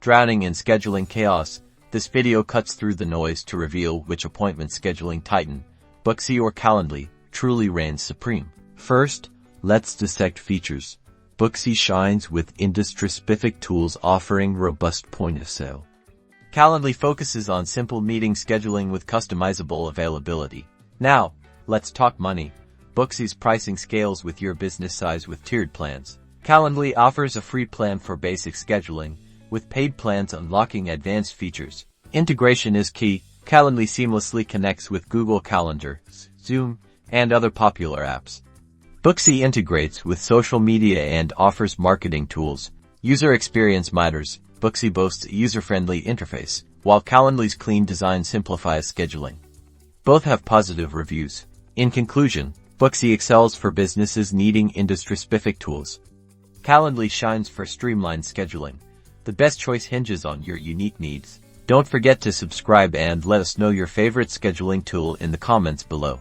Drowning in scheduling chaos, this video cuts through the noise to reveal which appointment scheduling titan, Booksy or Calendly, truly reigns supreme. First, let's dissect features. Booksy shines with industry-specific tools offering robust point-of-sale. Calendly focuses on simple meeting scheduling with customizable availability. Now, let's talk money. Booksy's pricing scales with your business size with tiered plans. Calendly offers a free plan for basic scheduling, with paid plans unlocking advanced features. Integration is key. Calendly seamlessly connects with Google Calendar, Zoom, and other popular apps. Booksy integrates with social media and offers marketing tools. User experience matters. Booksy boasts a user-friendly interface, while Calendly's clean design simplifies scheduling. Both have positive reviews. In conclusion, Booksy excels for businesses needing industry-specific tools. Calendly shines for streamlined scheduling. The best choice hinges on your unique needs. Don't forget to subscribe and let us know your favorite scheduling tool in the comments below.